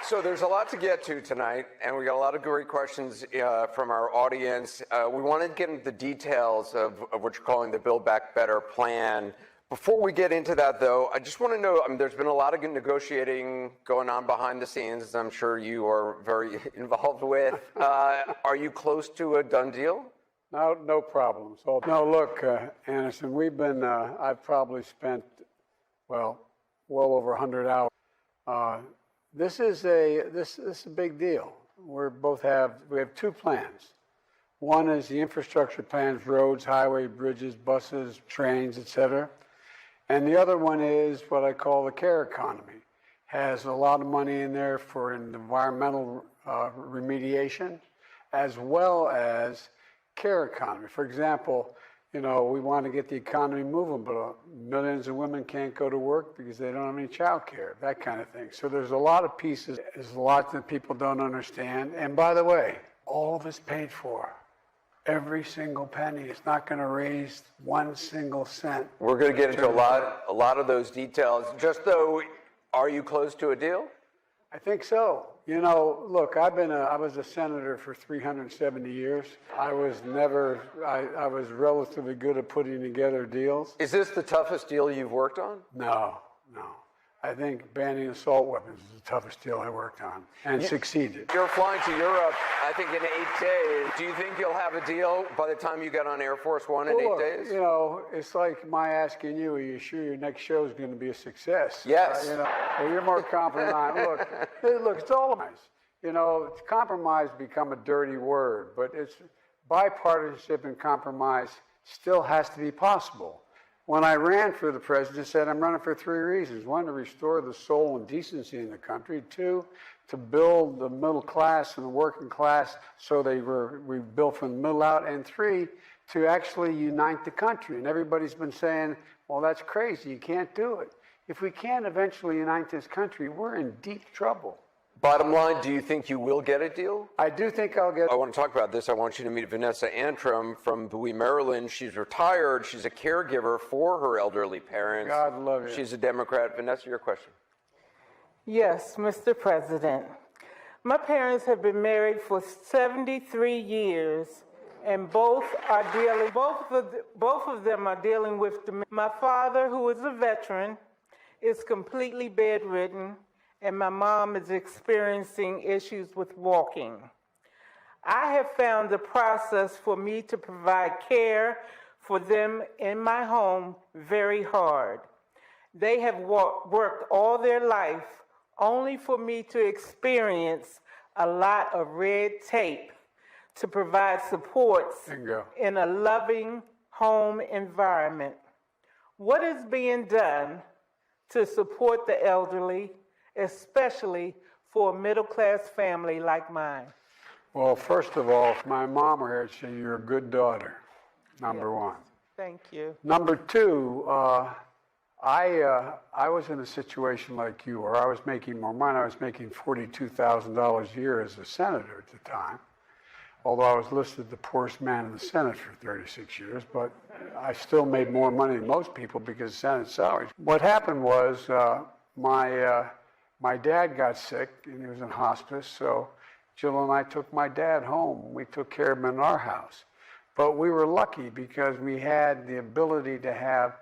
So there's a lot to get to tonight, and we got a lot of great questions from our audience. We want to get into the details of what you're calling the Build Back Better plan. Before we get into that, though, I just want to know, there's been a lot of negotiating going on behind the scenes, as I'm sure you are very involved with. Are you close to a done deal? No problems. No, look, Anderson, I've probably spent, well over 100 hours. This is a big deal. We have two plans. One is the infrastructure plans, roads, highway, bridges, buses, trains, et cetera. And the other one is what I call the care economy. Has a lot of money in there for environmental remediation, as well as care economy. For example, we want to get the economy moving, but millions of women can't go to work because they don't have any child care, that kind of thing. So there's a lot of pieces. There's a lot that people don't understand. And by the way, all of it's paid for. Every single penny. It's not going to raise 1 single cent. We're going to get into a lot of those details. Just though, are you close to a deal? I think so. Look, I was a senator for 370 years. I was relatively good at putting together deals. Is this the toughest deal you've worked on? No. I think banning assault weapons is the toughest deal I worked on, and succeeded. You're flying to Europe, I think, in 8 days. Do you think you'll have a deal by the time you get on Air Force One in 8 days? It's like my asking you, are you sure your next show is going to be a success? Yes. Well, you're more confident than I am. Look, it's all compromise. Compromise become a dirty word, but it's bipartisanship and compromise still has to be possible. When I ran for the president, I said I'm running for 3 reasons. 1, to restore the soul and decency in the country. 2, to build the middle class and the working class so we built from the middle out. And 3, to actually unite the country. And everybody's been saying, well, that's crazy. You can't do it. If we can't eventually unite this country, we're in deep trouble. Bottom line, do you think you will get a deal? I do think I'll get. I want to talk about this. I want you to meet Vanessa Antrim from Bowie, Maryland. She's retired. She's a caregiver for her elderly parents. God love you. She's a Democrat. Vanessa, your question. Yes, Mr. President. My parents have been married for 73 years, and both of them are dealing with dementia. My father, who is a veteran, is completely bedridden, and my mom is experiencing issues with walking. I have found the process for me to provide care for them in my home very hard. They have worked all their life only for me to experience a lot of red tape to provide supports in a loving home environment. What is being done to support the elderly, especially for a middle-class family like mine? Well, first of all, if my mom were here, I'd say you're a good daughter, number one. Thank you. Number two, I was in a situation like you where I was making more money. I was making $42,000 a year as a senator at the time, although I was listed the poorest man in the Senate for 36 years, but I still made more money than most people because of Senate salaries. What happened was my dad got sick and he was in hospice, so Jill and I took my dad home. We took care of him in our house. But we were lucky because we had the ability to have,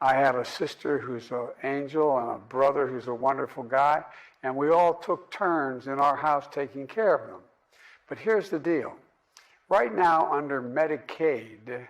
I have a sister who's an angel and a brother who's a wonderful guy, and we all took turns in our house taking care of them. But here's the deal. Right now, under Medicaid,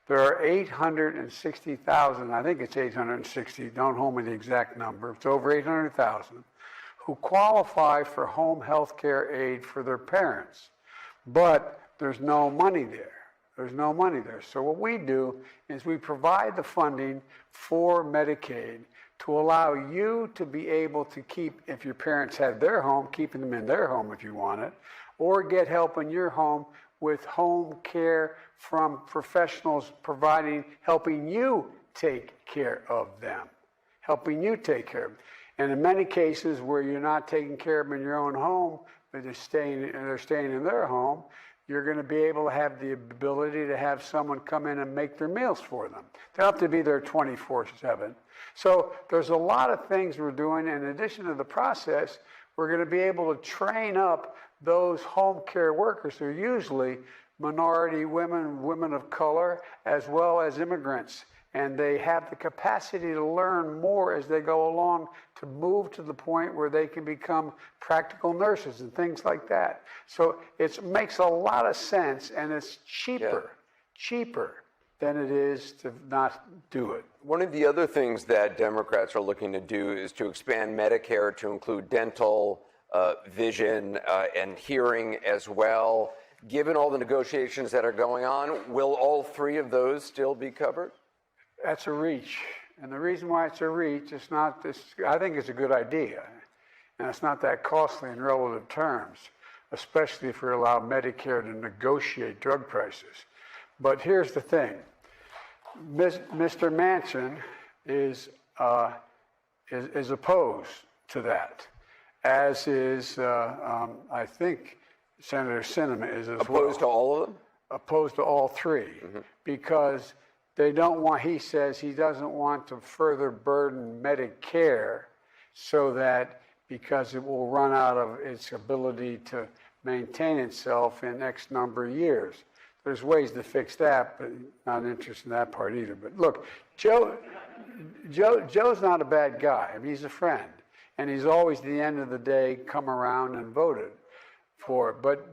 there are 860,000, I think it's 860, don't hold me the exact number, it's over 800,000, who qualify for home health care aid for their parents. But there's no money there. There's no money there. So what we do is we provide the funding for Medicaid to allow you to be able to keep, if your parents had their home, keeping them in their home if you want it, or get help in your home with home care from professionals helping you take care of them, helping you take care of them. And in many cases where you're not taking care of them in your own home, but they're staying in their home, you're going to be able to have the ability to have someone come in and make their meals for them. They don't have to be there 24/7. So there's a lot of things we're doing. In addition to the process, We're going to be able to train up those home care workers who are usually minority women, women of color, as well as immigrants. And they have the capacity to learn more as they go along to move to the point where they can become practical nurses and things like that. So it makes a lot of sense, and it's cheaper than it is to not do it. One of the other things that Democrats are looking to do is to expand Medicare to include dental, vision, and hearing as well. Given all the negotiations that are going on, will all three of those still be covered? That's a reach. And the reason why it's a reach, it's not this, I think it's a good idea. And it's not that costly in relative terms, especially if we allow Medicare to negotiate drug prices. But here's the thing. Mr. Manchin is opposed to that, as is, I think, Senator Sinema is as well. Opposed to all of them? Opposed to all three, because they don't want, he says he doesn't want to further burden Medicare so that, because it will run out of its ability to maintain itself in X number of years. There's ways to fix that, but not interested in that part either. But look, Joe's not a bad guy. I mean, he's a friend. And he's always, at the end of the day, come around and voted for it. But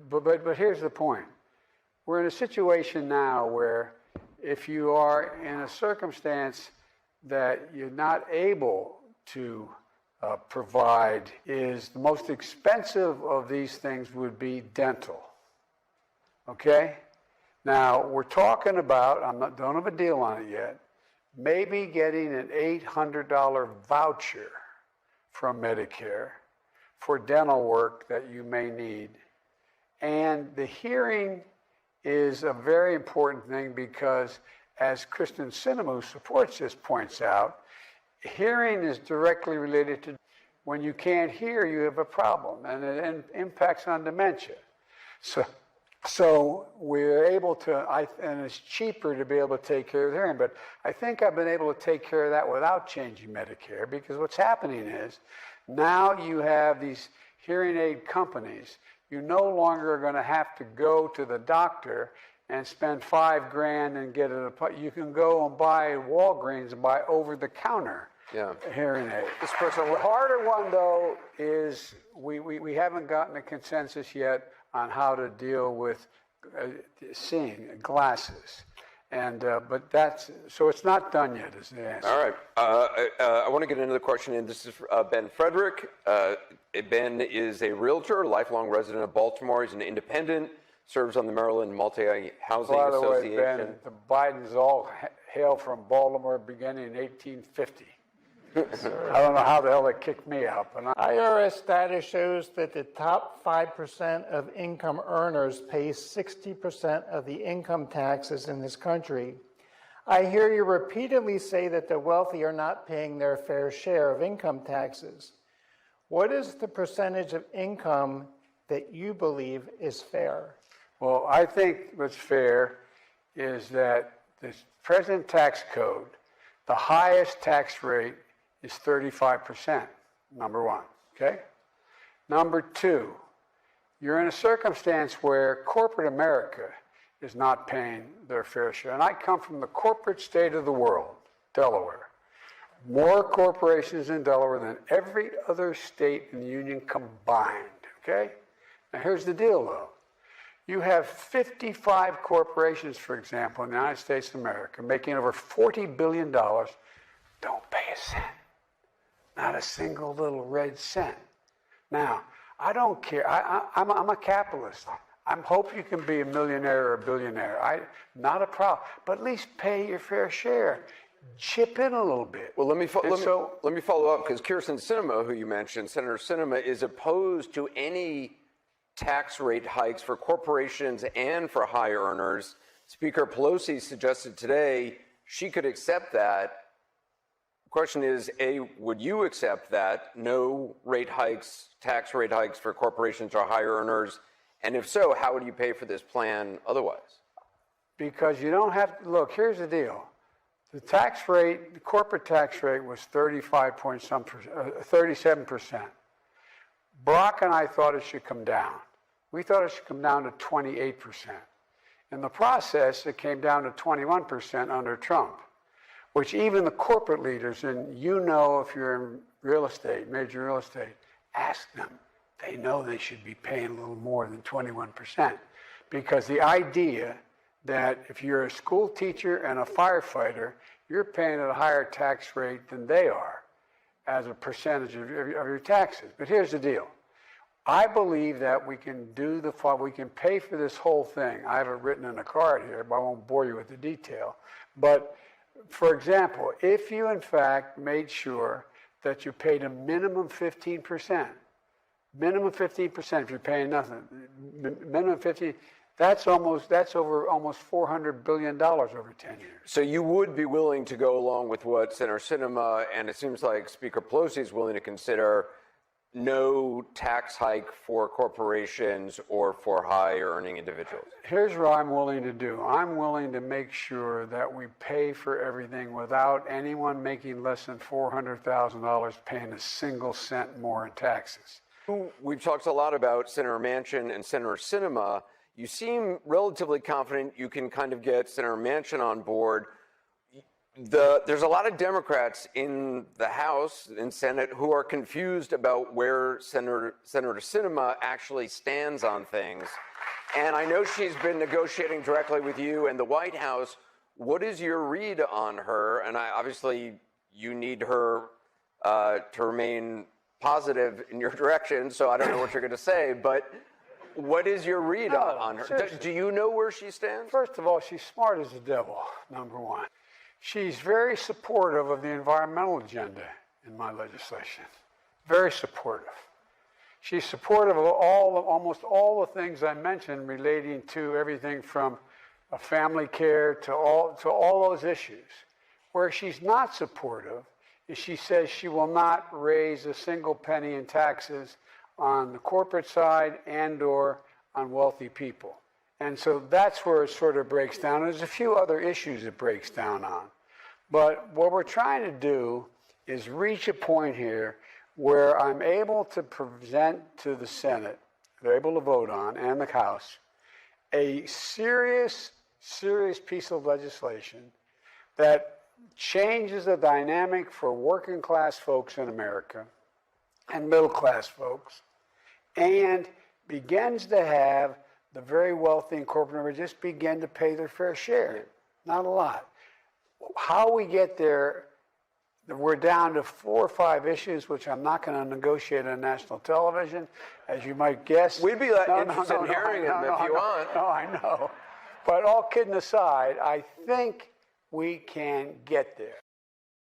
here's the point. We're in a situation now where if you are in a circumstance that you're not able to provide, is the most expensive of these things would be dental. Okay? Now, we're talking about, don't have a deal on it yet, maybe getting an $800 voucher from Medicare for dental work that you may need. And the hearing is a very important thing because, as Kristen Sinema, who supports this, points out, hearing is directly related to when you can't hear, you have a problem, and it impacts on dementia. So we're able to, and it's cheaper to be able to take care of the hearing, but I think I've been able to take care of that without changing Medicare, because what's happening is now you have these hearing aid companies. You no longer are going to have to go to the doctor and spend $5,000 and get it. You can go and buy Walgreens and buy over-the-counter hearing aid. This person, The harder one, though, is we haven't gotten a consensus yet on how to deal with seeing glasses. And but that's, so it's not done yet, is the answer. all right. I want to get into the question, and this is Ben Frederick. Ben is a realtor, lifelong resident of Baltimore. He's an independent, serves on the Maryland Multi-Housing By the way, Association. Ben, the Bidens all hail from Baltimore beginning in 1850. I don't know how the hell they kicked me out, but IRS data shows that the top 5% of income earners pay 60% of the income taxes in this country. I hear you repeatedly say that the wealthy are not paying their fair share of income taxes. What is the percentage of income that you believe is fair? Well, I think what's fair is that the present tax code, the highest tax rate is 35%, number one, okay? Number two, you're in a circumstance where corporate America is not paying their fair share. And I come from the corporate state of the world, Delaware. More corporations in Delaware than every other state in the union combined, okay? Now here's the deal, though. You have 55 corporations, for example, in the United States of America, making over $40 billion, don't pay a cent. Not a single little red cent. Now, I don't care. I'm a capitalist. I hope you can be a millionaire or a billionaire. Not a problem. But at least pay your fair share. Chip in a little bit. Well, let me follow up, because Kirsten Sinema, who you mentioned, Senator Sinema, is opposed to any tax rate hikes for corporations and for high earners. Speaker Pelosi suggested today she could accept that. The question is, A, would you accept that? No rate hikes, tax rate hikes for corporations or higher earners? And if so, how would you pay for this plan otherwise? Because you don't have to, look, here's the deal. The tax rate, the corporate tax rate was 37%. Barack and I thought it should come down. We thought it should come down to 28%. In the process, it came down to 21% under Trump, which even the corporate leaders, and you know if you're in real estate, major real estate, ask them. They know they should be paying a little more than 21%. Because the idea that if you're a school teacher and a firefighter, you're paying at a higher tax rate than they are as a percentage of your taxes. But here's the deal. I believe that we can we can pay for this whole thing. I have it written in a card here, but I won't bore you with the detail. But for example, if you in fact made sure that you paid a minimum 15%, minimum 15% if you're paying nothing, minimum 15%, that's over almost $400 billion over 10 years. So you would be willing to go along with what Senator Sinema, and it seems like Speaker Pelosi is willing to consider, no tax hike for corporations or for high-earning individuals? Here's what I'm willing to do. I'm willing to make sure that we pay for everything without anyone making less than $400,000 paying a single cent more in taxes. We've talked a lot about Senator Manchin and Senator Sinema. You seem relatively confident you can kind of get Senator Manchin on board. There's a lot of Democrats in the House and Senate who are confused about where Senator Sinema actually stands on things. And I know she's been negotiating directly with you and the White House. What is your read on her? And obviously, you need her to remain positive in your direction, so I don't know what you're going to say, but what is your read on her? Do you know where she stands? First of all, she's smart as the devil, number one. She's very supportive of the environmental agenda in my legislation. Very supportive. She's supportive of almost all the things I mentioned relating to everything from family care to all those issues. Where she's not supportive is she says she will not raise a single penny in taxes on the corporate side and or on wealthy people. And so that's where it sort of breaks down. There's a few other issues it breaks down on. But what we're trying to do is reach a point here where I'm able to present to the Senate, they're able to vote on, and the House, a serious piece of legislation that changes the dynamic for working class folks in America and middle class folks, and begins to have the very wealthy and corporate just begin to pay their fair share. Not a lot. How we get there, we're down to 4 or 5 issues, which I'm not going to negotiate on national television, as you might guess. We'd be interested in hearing them if you want. No, I know. But all kidding aside, I think we can get there.